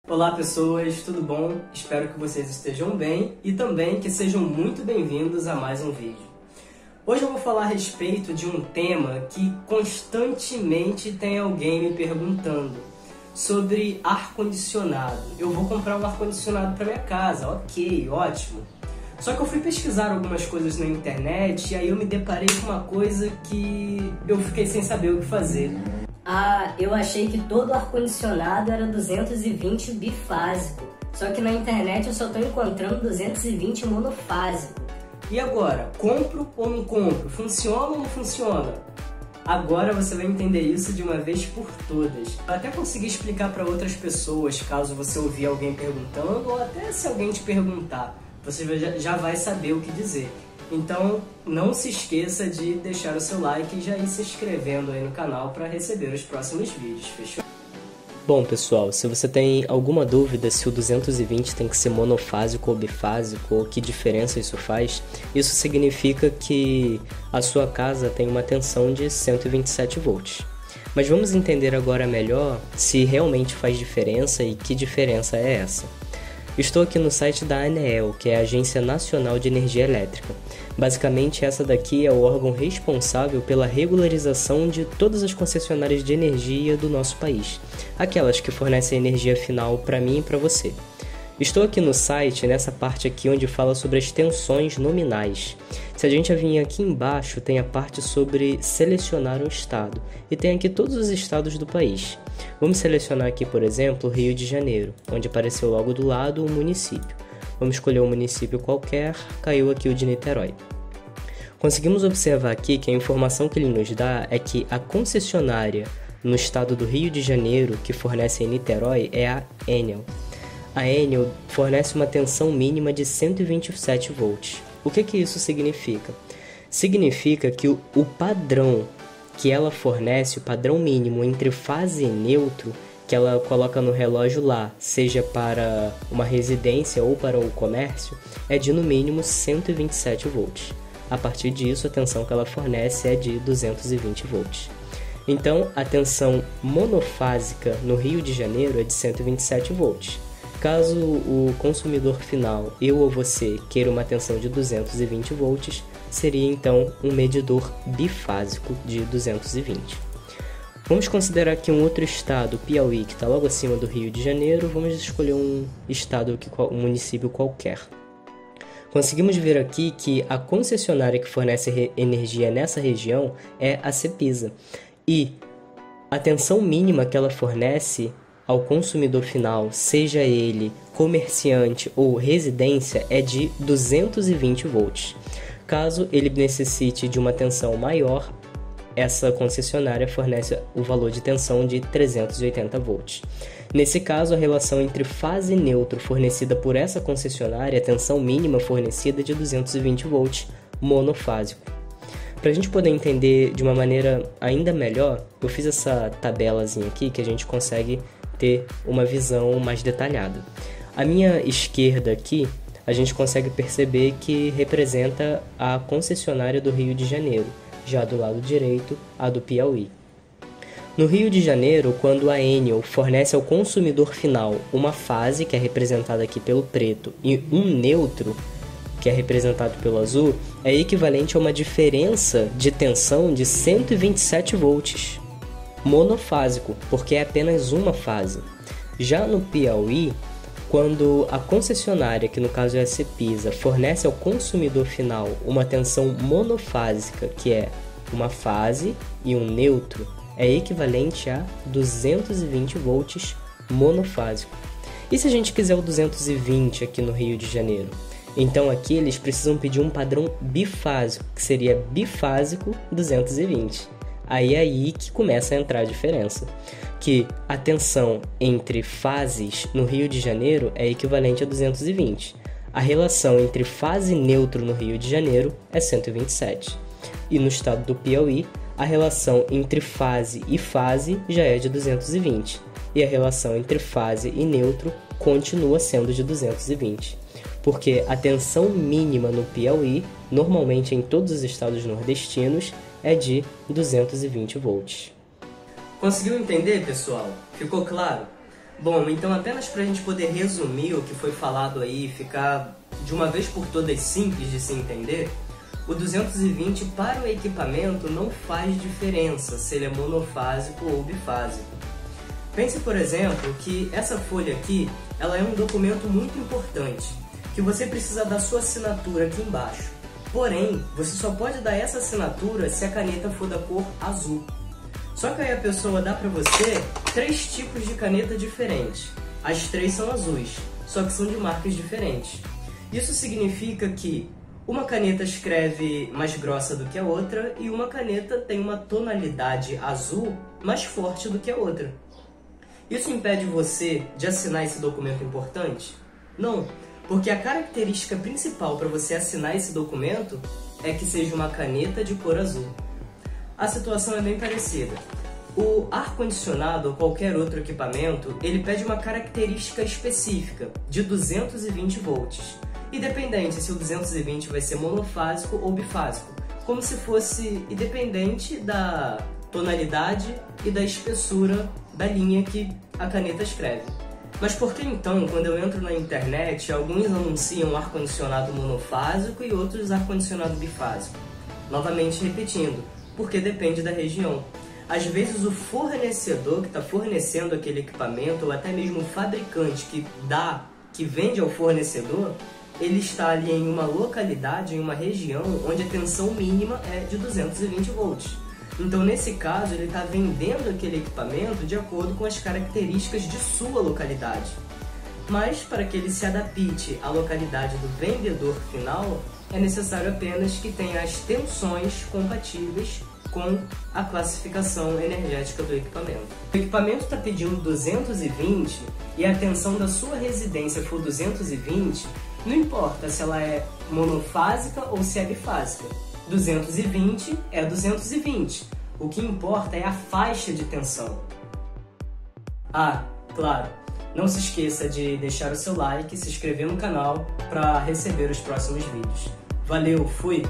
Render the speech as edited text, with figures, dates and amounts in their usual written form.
Olá pessoas, tudo bom? Espero que vocês estejam bem e também que sejam muito bem-vindos a mais um vídeo. Hoje eu vou falar a respeito de um tema que constantemente tem alguém me perguntando sobre ar-condicionado. Eu vou comprar um ar-condicionado para minha casa, ok, ótimo. Só que eu fui pesquisar algumas coisas na internet e aí eu me deparei com uma coisa que eu fiquei sem saber o que fazer. Eu achei que todo ar-condicionado era 220 bifásico. Só que na internet eu só tô encontrando 220 monofásico. E agora, compro ou não compro? Funciona ou não funciona? Agora você vai entender isso de uma vez por todas. Eu até consegui explicar para outras pessoas, caso você ouvir alguém perguntando, ou até se alguém te perguntar, você já vai saber o que dizer. Então, não se esqueça de deixar o seu like e já ir se inscrevendo aí no canal para receber os próximos vídeos, fechou? Bom pessoal, se você tem alguma dúvida se o 220 tem que ser monofásico ou bifásico, ou que diferença isso faz, isso significa que a sua casa tem uma tensão de 127 volts. Mas vamos entender agora melhor se realmente faz diferença e que diferença é essa. Estou aqui no site da ANEEL, que é a Agência Nacional de Energia Elétrica. Basicamente, essa daqui é o órgão responsável pela regularização de todas as concessionárias de energia do nosso país, aquelas que fornecem energia final para mim e para você. Estou aqui no site, nessa parte aqui onde fala sobre as tensões nominais. Se a gente vir aqui embaixo, tem a parte sobre selecionar um estado, e tem aqui todos os estados do país. Vamos selecionar aqui, por exemplo, Rio de Janeiro, onde apareceu logo do lado o município. Vamos escolher um município qualquer, caiu aqui o de Niterói. Conseguimos observar aqui que a informação que ele nos dá é que a concessionária no estado do Rio de Janeiro que fornece em Niterói é a Enel. A Enel fornece uma tensão mínima de 127 volts. O que isso significa? Significa que o padrão que ela fornece, o padrão mínimo entre fase e neutro, que ela coloca no relógio lá, seja para uma residência ou para o comércio, é de no mínimo 127 volts. A partir disso, a tensão que ela fornece é de 220 volts. Então, a tensão monofásica no Rio de Janeiro é de 127 volts. Caso o consumidor final, eu ou você, queira uma tensão de 220 volts, seria então um medidor bifásico de 220. Vamos considerar aqui um outro estado, Piauí, que está logo acima do Rio de Janeiro. Vamos escolher um estado, um município qualquer. Conseguimos ver aqui que a concessionária que fornece energia nessa região é a Cepisa. E a tensão mínima que ela fornece ao consumidor final, seja ele comerciante ou residência, é de 220 volts. Caso ele necessite de uma tensão maior, essa concessionária fornece o valor de tensão de 380 volts. Nesse caso, a relação entre fase e neutro fornecida por essa concessionária, a tensão mínima fornecida é de 220 volts monofásico. Para a gente poder entender de uma maneira ainda melhor, eu fiz essa tabelazinha aqui que a gente consegue ter uma visão mais detalhada. A minha esquerda aqui, a gente consegue perceber que representa a concessionária do Rio de Janeiro, já do lado direito, a do Piauí. No Rio de Janeiro, quando a Enel fornece ao consumidor final uma fase, que é representada aqui pelo preto, e um neutro, que é representado pelo azul, é equivalente a uma diferença de tensão de 127 volts. Monofásico, porque é apenas uma fase. Já no Piauí, quando a concessionária, que no caso é a Cepisa, fornece ao consumidor final uma tensão monofásica, que é uma fase e um neutro, é equivalente a 220 volts monofásico. E se a gente quiser o 220 aqui no Rio de Janeiro? Então aqui eles precisam pedir um padrão bifásico, que seria bifásico 220. Aí é aí que começa a entrar a diferença, que a tensão entre fases no Rio de Janeiro é equivalente a 220. A relação entre fase e neutro no Rio de Janeiro é 127. E no estado do Piauí, a relação entre fase e fase já é de 220. E a relação entre fase e neutro continua sendo de 220. Porque a tensão mínima no Piauí, normalmente em todos os estados nordestinos, é de 220 volts. Conseguiu entender, pessoal? Ficou claro? Bom, então apenas para a gente poder resumir o que foi falado aí, ficar de uma vez por todas simples de se entender, o 220 para o equipamento não faz diferença se ele é monofásico ou bifásico. Pense, por exemplo, que essa folha aqui, ela é um documento muito importante, que você precisa da sua assinatura aqui embaixo. Porém, você só pode dar essa assinatura se a caneta for da cor azul. Só que aí a pessoa dá para você 3 tipos de caneta diferentes. As 3 são azuis, só que são de marcas diferentes. Isso significa que uma caneta escreve mais grossa do que a outra e uma caneta tem uma tonalidade azul mais forte do que a outra. Isso impede você de assinar esse documento importante? Não, porque a característica principal para você assinar esse documento é que seja uma caneta de cor azul. A situação é bem parecida. O ar-condicionado ou qualquer outro equipamento, ele pede uma característica específica de 220 volts, independente se o 220 vai ser monofásico ou bifásico, como se fosse independente da tonalidade e da espessura da linha que a caneta escreve. Mas por que então, quando eu entro na internet, alguns anunciam ar-condicionado monofásico e outros ar-condicionado bifásico? Novamente repetindo, porque depende da região. Às vezes o fornecedor que está fornecendo aquele equipamento, ou até mesmo o fabricante que vende ao fornecedor, ele está ali em uma localidade, em uma região, onde a tensão mínima é de 220 volts. Então, nesse caso, ele está vendendo aquele equipamento de acordo com as características de sua localidade. Mas, para que ele se adapte à localidade do vendedor final, é necessário apenas que tenha as tensões compatíveis com a classificação energética do equipamento. O equipamento está pedindo 220 e a tensão da sua residência for 220, não importa se ela é monofásica ou se é bifásica. 220 é 220. O que importa é a faixa de tensão. Ah, claro, não se esqueça de deixar o seu like e se inscrever no canal para receber os próximos vídeos. Valeu, fui!